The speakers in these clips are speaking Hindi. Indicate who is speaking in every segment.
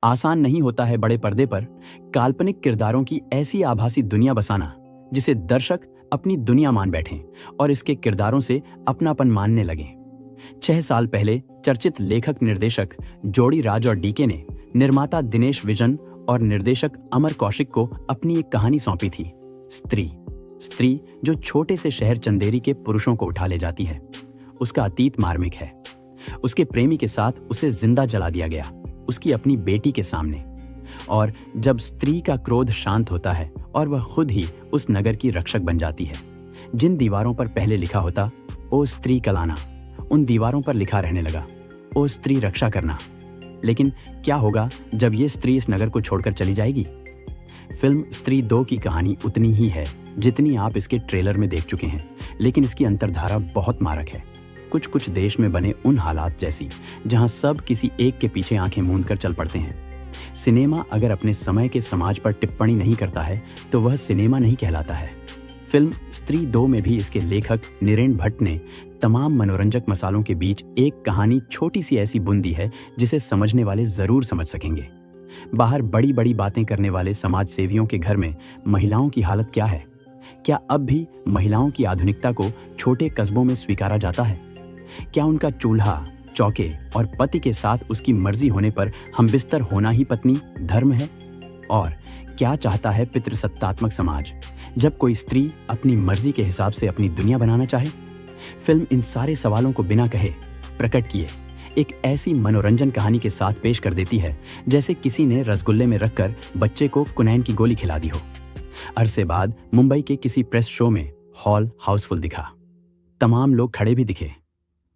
Speaker 1: आसान नहीं होता है बड़े पर्दे पर काल्पनिक किरदारों की ऐसी आभासी दुनिया बसाना जिसे दर्शक अपनी दुनिया मान बैठें और इसके किरदारों से अपनापन मानने लगें। 6 साल पहले चर्चित लेखक निर्देशक जोड़ी राज और डीके ने निर्माता दिनेश विजन और निर्देशक अमर कौशिक को अपनी एक कहानी सौंपी थी, स्त्री जो छोटे से शहर चंदेरी के पुरुषों को उठा ले जाती है। उसका अतीत मार्मिक है। उसके प्रेमी के साथ उसे जिंदा जला दिया गया, उसकी अपनी बेटी के सामने। और जब स्त्री का क्रोध शांत होता है और वह खुद ही उस नगर की रक्षक बन जाती है, जिन दीवारों पर पहले लिखा होता ओ स्त्री कलाना, उन दीवारों पर लिखा रहने लगा ओ स्त्री रक्षा करना। लेकिन क्या होगा जब ये स्त्री इस नगर को छोड़कर चली जाएगी? फिल्म स्त्री 2 की कहानी उतनी ही है जितनी आप इसके ट्रेलर में देख चुके हैं, लेकिन इसकी अंतर्धारा बहुत मारक है। कुछ देश में बने उन हालात जैसी जहां सब किसी एक के पीछे आंखें मूंद कर चल पड़ते हैं। सिनेमा अगर अपने समय के समाज पर टिप्पणी नहीं करता है तो वह सिनेमा नहीं कहलाता है। फिल्म स्त्री 2 में भी इसके लेखक नीरेन भट्ट ने तमाम मनोरंजक मसालों के बीच एक कहानी छोटी सी ऐसी बुन दी है जिसे समझने वाले जरूर समझ सकेंगे। बाहर बड़ी बड़ी बातें करने वाले समाज सेवियों के घर में महिलाओं की हालत क्या है? क्या अब भी महिलाओं की आधुनिकता को छोटे कस्बों में स्वीकारा जाता है? क्या उनका चूल्हा, चौके और पति के साथ उसकी मर्जी होने पर हमबिस्तर होना ही पत्नी धर्म है? और क्या चाहता है पितृसत्तात्मक समाज जब कोई स्त्री अपनी मर्जी के हिसाब से अपनी दुनिया बनाना चाहे? फिल्म इन सारे सवालों को बिना कहे प्रकट किए एक ऐसी मनोरंजन कहानी के साथ पेश कर देती है जैसे किसी ने रसगुल्ले में रखकर बच्चे को कुनैन की गोली खिला दी हो। अरसे बाद मुंबई के किसी प्रेस शो में हॉल हाउसफुल दिखा। तमाम लोग खड़े भी दिखे,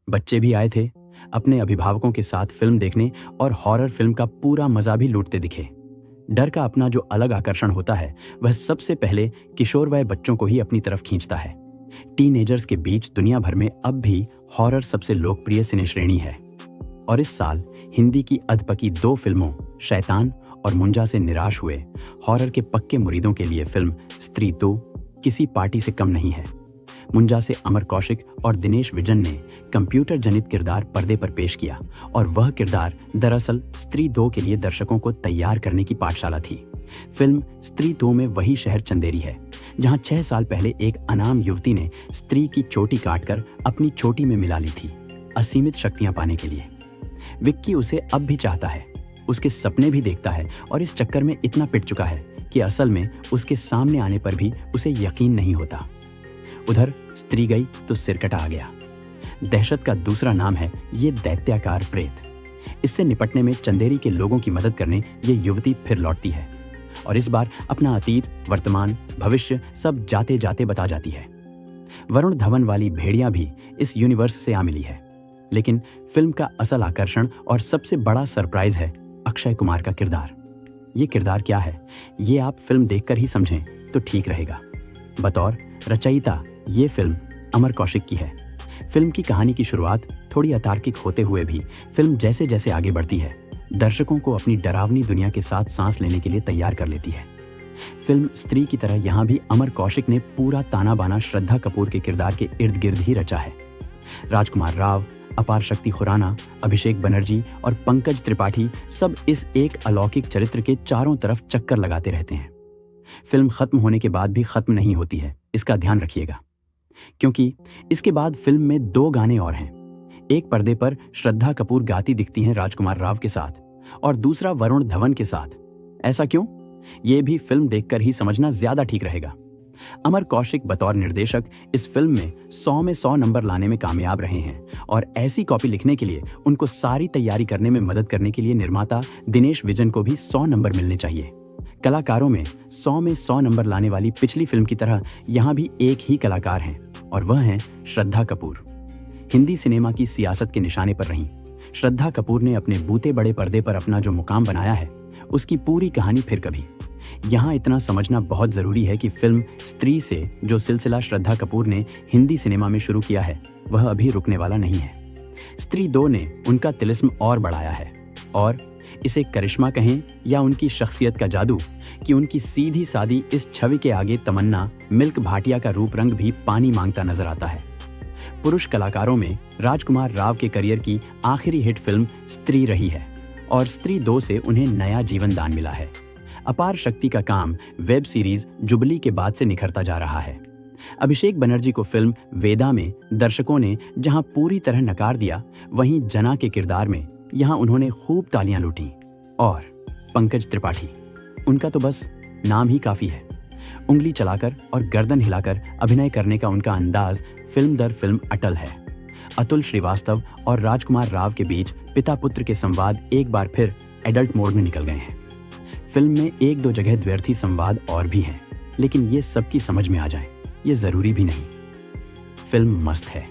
Speaker 1: बच्चे भी आए थे अपने अभिभावकों के साथ फिल्म देखने और हॉरर फिल्म का पूरा मजा भी लूटते दिखे। डर का अपना जो अलग आकर्षण होता है वह सबसे पहले किशोर वय बच्चों को ही अपनी तरफ खींचता है। टीनेजर्स के बीच दुनिया भर में अब भी हॉरर सबसे लोकप्रिय सिने श्रेणी है और इस साल हिंदी की अधपकी 2 फिल्मों शैतान और मुंजा से निराश हुए हॉरर के पक्के मुरीदों के लिए फिल्म स्त्री 2 किसी पार्टी से कम नहीं है। मुंजा से अमर कौशिक और दिनेश विजन ने कंप्यूटर जनित किरदार पर्दे पर पेश किया और वह किरदार दरअसल स्त्री 2 के लिए दर्शकों को तैयार करने की पाठशाला थी। फिल्म स्त्री 2 में वही शहर चंदेरी है जहां 6 साल पहले एक अनाम युवती ने स्त्री की चोटी काटकर अपनी चोटी में मिला ली थी असीमित शक्तियां पाने के लिए। विक्की उसे अब भी चाहता है, उसके सपने भी देखता है और इस चक्कर में इतना पिट चुका है कि असल में उसके सामने आने पर भी उसे यकीन नहीं होता। उधर स्त्री गई तो सिरकटा आ गया। दहशत का दूसरा नाम है ये दैत्याकार प्रेत। इससे निपटने में चंदेरी के लोगों की मदद करने ये युवती फिर लौटती है और इस बार अपना अतीत, वर्तमान, भविष्य सब जाते जाते बता जाती है। वरुण धवन वाली भेड़िया भी इस यूनिवर्स से आ मिली है, लेकिन फिल्म का असल आकर्षण और सबसे बड़ा सरप्राइज है अक्षय कुमार का किरदार। ये किरदार क्या है ये आप फिल्म देखकर ही समझें तो ठीक रहेगा। बतौर रचयिता ये फिल्म अमर कौशिक की है। फिल्म की कहानी की शुरुआत थोड़ी अतार्किक होते हुए भी फिल्म जैसे जैसे आगे बढ़ती है दर्शकों को अपनी डरावनी दुनिया के साथ सांस लेने के लिए तैयार कर लेती है। फिल्म स्त्री की तरह यहाँ भी अमर कौशिक ने पूरा ताना बाना श्रद्धा कपूर के किरदार के इर्द गिर्द ही रचा है। राजकुमार राव, अपार शक्ति खुराना, अभिषेक बनर्जी और पंकज त्रिपाठी सब इस एक अलौकिक चरित्र के चारों तरफ चक्कर लगाते रहते हैं। फिल्म खत्म होने के बाद भी खत्म नहीं होती है, इसका ध्यान रखिएगा, क्योंकि इसके बाद फिल्म में 2 गाने और हैं। एक पर्दे पर श्रद्धा कपूर गाती दिखती हैं राजकुमार राव के साथ और दूसरा वरुण धवन के साथ। ऐसा क्यों? ये भी फिल्म देखकर ही समझना ज्यादा ठीक रहेगा। अमर कौशिक बतौर निर्देशक इस फिल्म में 100 में 100 नंबर लाने में कामयाब रहे हैं और ऐसी कॉपी लिखने के लिए उनको सारी तैयारी करने में मदद करने के लिए निर्माता दिनेश विजन को भी 100 नंबर मिलने चाहिए। कलाकारों में 100 में 100 नंबर लाने वाली पिछली फिल्म की तरह यहाँ भी एक ही कलाकार हैं और वह हैं श्रद्धा कपूर। हिंदी सिनेमा की सियासत के निशाने पर रहीं श्रद्धा कपूर ने अपने बूते बड़े पर्दे पर अपना जो मुकाम बनाया है उसकी पूरी कहानी फिर कभी। यहाँ इतना समझना बहुत जरूरी है कि फिल्म स्त्री से जो सिलसिला श्रद्धा कपूर ने हिंदी सिनेमा में शुरू किया है वह अभी रुकने वाला नहीं है। स्त्री 2 ने उनका तिलिस्म और बढ़ाया है और इसे करिश्मा कहें या उनकी शख्सियत का जादू कि उनकी सीधी सादी इस छवि के आगे तमन्ना मिल्क भाटिया का रूप रंग भी पानी मांगता नजर आता है। पुरुष कलाकारों में राजकुमार राव के करियर की आखिरी हिट फिल्म स्त्री रही है और स्त्री 2 से उन्हें नया जीवन दान मिला है। अपार शक्ति का काम वेब सीरीज जुबली के बाद से निखरता जा रहा है। अभिषेक बनर्जी को फिल्म वेदा में दर्शकों ने जहां पूरी तरह नकार दिया, वहीं जना के किरदार में यहां उन्होंने खूब तालियां लूटी। और पंकज त्रिपाठी, उनका तो बस नाम ही काफी है। उंगली चलाकर और गर्दन हिलाकर अभिनय करने का उनका अंदाज फिल्म दर फिल्म अटल है। अतुल श्रीवास्तव और राजकुमार राव के बीच पिता पुत्र के संवाद एक बार फिर एडल्ट मोड में निकल गए हैं। फिल्म में एक दो जगह द्व्यर्थी संवाद और भी हैं, लेकिन ये सबकी समझ में आ जाए ये जरूरी भी नहीं। फिल्म मस्त है।